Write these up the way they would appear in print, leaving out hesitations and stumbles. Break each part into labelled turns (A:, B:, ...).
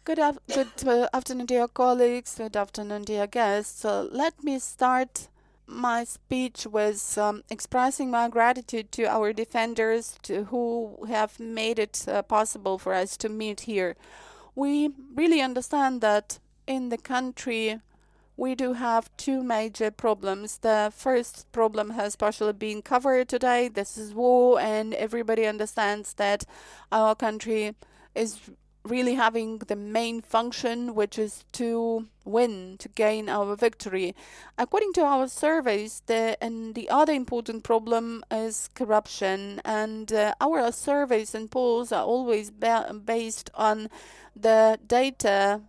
A: Good afternoon, dear colleagues. Good afternoon, dear guests. Let me start my speech with expressing my gratitude to our defenders who have made it possible for us to meet here. We really understand that in the country we do have two major problems. The first problem has partially been covered today. This is war, and everybody understands that our country is really having the main function, which is to win, to gain our victory. According to our surveys, the other important problem is corruption, and our surveys and polls are always based on the data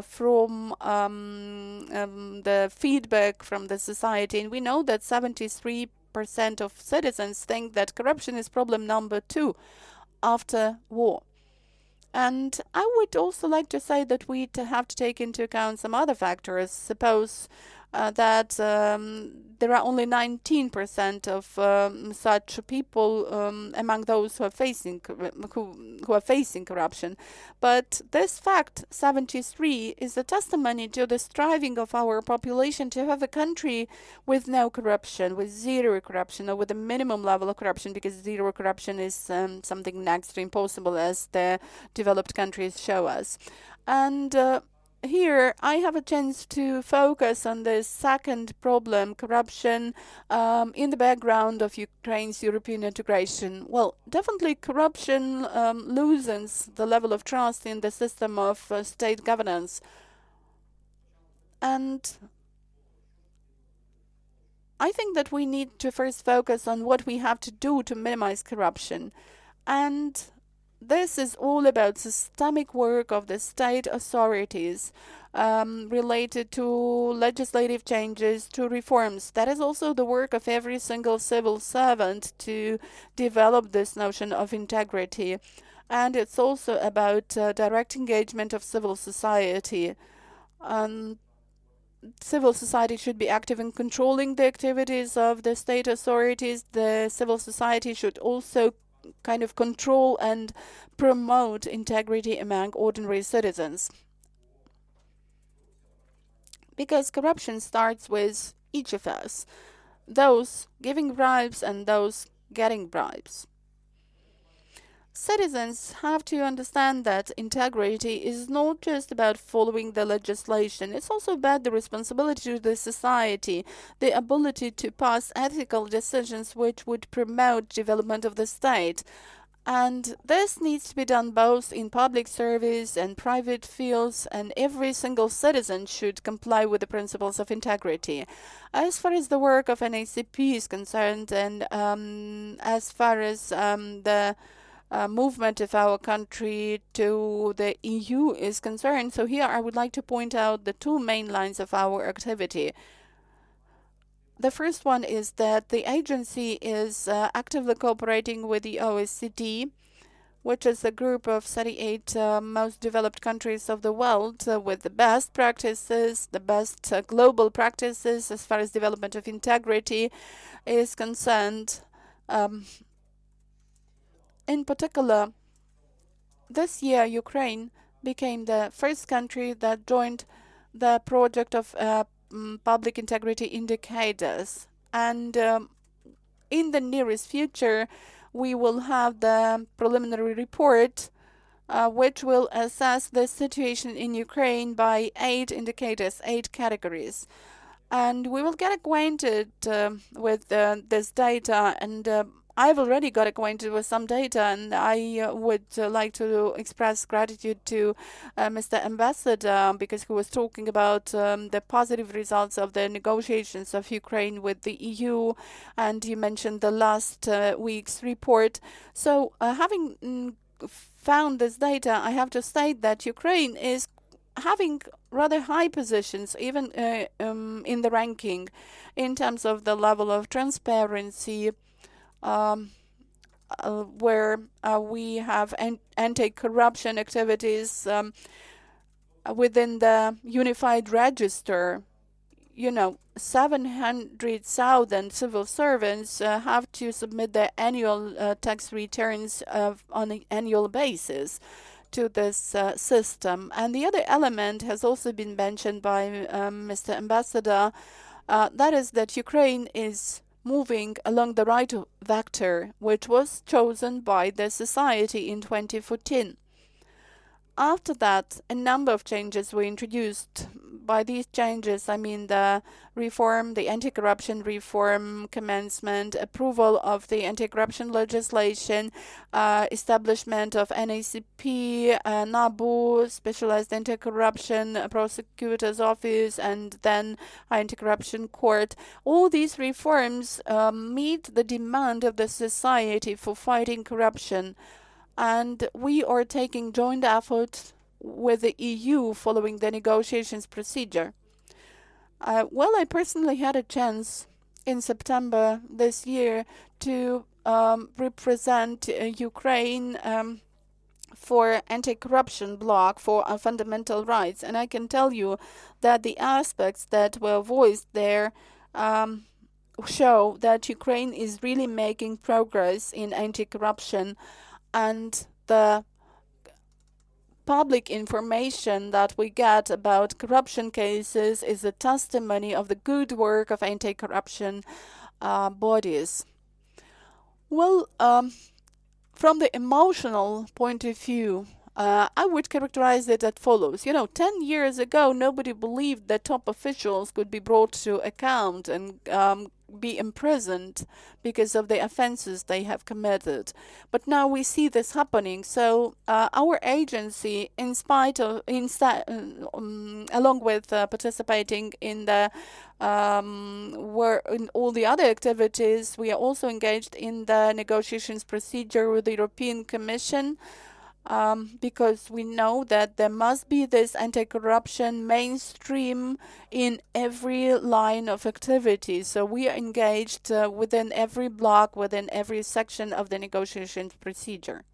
A: from the feedback from the society, and we know that 73% of citizens think that corruption is problem number 2 after war. And I would also like to say that we have to take into account some other factors. Suppose that there are only 19% of such people among those who are facing corruption. But this fact, 73, is a testimony to the striving of our population to have a country with no corruption, with zero corruption, or with a minimum level of corruption, because zero corruption is something next to impossible, as the developed countries show us. And here I have a chance to focus on the second problem, corruption, in the background of Ukraine's European integration. Well, definitely corruption loosens the level of trust in the system of state governance. And I think that we need to first focus on what we have to do to minimize corruption. And this is all about systemic work of the state authorities related to legislative changes, to reforms. That is also the work of every single civil servant to develop this notion of integrity. And it's also about direct engagement of civil society. Civil society should be active in controlling the activities of the state authorities. The civil society should also kind of control and promote integrity among ordinary citizens. Because corruption starts with each of us, those giving bribes and those getting bribes. Citizens have to understand that integrity is not just about following the legislation, it's also about the responsibility to the society, the ability to pass ethical decisions which would promote development of the state. And this needs to be done both in public service and private fields, and every single citizen should comply with the principles of integrity. As far as the work of NACP is concerned, and as far as the movement of our country to the EU is concerned. So here I would like to point out the two main lines of our activity. The first one is that the agency is actively cooperating with the OECD, which is a group of 38 most developed countries of the world with the best practices, the best global practices as far as development of integrity is concerned. In particular, this year Ukraine became the first country that joined the project of public integrity indicators. And in the nearest future, we will have the preliminary report which will assess the situation in Ukraine by 8 indicators, 8 categories. And we will get acquainted with this data, and I've already got acquainted with some data, and I would like to express gratitude to Mr. Ambassador, because he was talking about the positive results of the negotiations of Ukraine with the EU, and you mentioned the last week's report. So having found this data, I have to state that Ukraine is having rather high positions, even in the ranking, in terms of the level of transparency, where we have anti-corruption activities within the unified register. 700,000 civil servants have to submit their annual tax returns on an annual basis to this system. And the other element has also been mentioned by Mr. Ambassador, that is that Ukraine is moving along the right vector, which was chosen by the society in 2014. After that, a number of changes were introduced. By these changes, I mean the reform, the anti-corruption reform commencement, approval of the anti-corruption legislation, establishment of NACP, NABU, Specialized Anti-Corruption Prosecutor's Office, and then Anti-Corruption Court. All these reforms meet the demand of the society for fighting corruption. And we are taking joint efforts with the EU following the negotiations procedure. Well, I personally had a chance in September this year to represent Ukraine for anti-corruption bloc for fundamental rights. And I can tell you that the aspects that were voiced there show that Ukraine is really making progress in anti-corruption, and the public information that we get about corruption cases is a testimony of the good work of anti-corruption bodies. Well, from the emotional point of view, I would characterize it as follows. 10 years ago, nobody believed that top officials could be brought to account and be imprisoned because of the offenses they have committed. But now we see this happening. So our agency, along with participating in the in all the other activities, we are also engaged in the negotiations procedure with the European Commission. Because we know that there must be this anti-corruption mainstream in every line of activity. So we are engaged within every block, within every section of the negotiations procedure.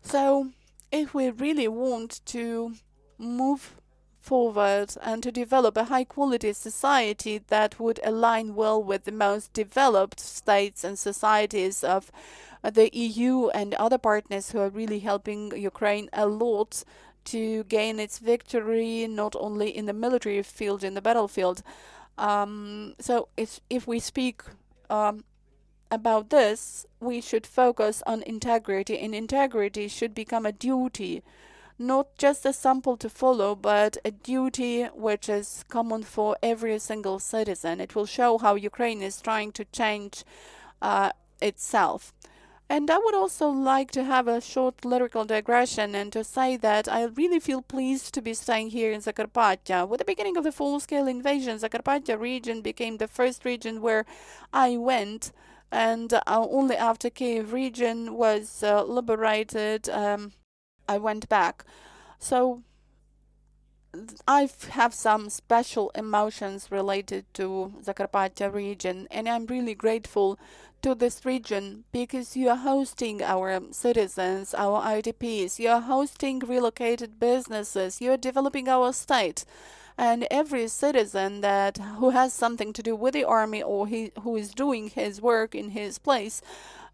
A: So if we really want to move forward and to develop a high-quality society that would align well with the most developed states and societies of the EU and other partners who are really helping Ukraine a lot to gain its victory, not only in the military field, in the battlefield. So if we speak about this, we should focus on integrity, and integrity should become a duty, not just a sample to follow, but a duty which is common for every single citizen. It will show how Ukraine is trying to change itself. And I would also like to have a short lyrical digression and to say that I really feel pleased to be staying here in Zakarpattia. With the beginning of the full-scale invasion, Zakarpattia region became the first region where I went, and only after Kiev region was liberated, I went back. So I have some special emotions related to Zakarpattia region, and I'm really grateful to this region because you are hosting our citizens, our IDPs, you are hosting relocated businesses, you are developing our state. And every citizen who has something to do with the army or who is doing his work in his place,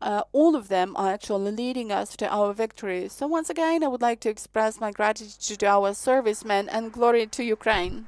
A: all of them are actually leading us to our victory. So once again, I would like to express my gratitude to our servicemen and glory to Ukraine.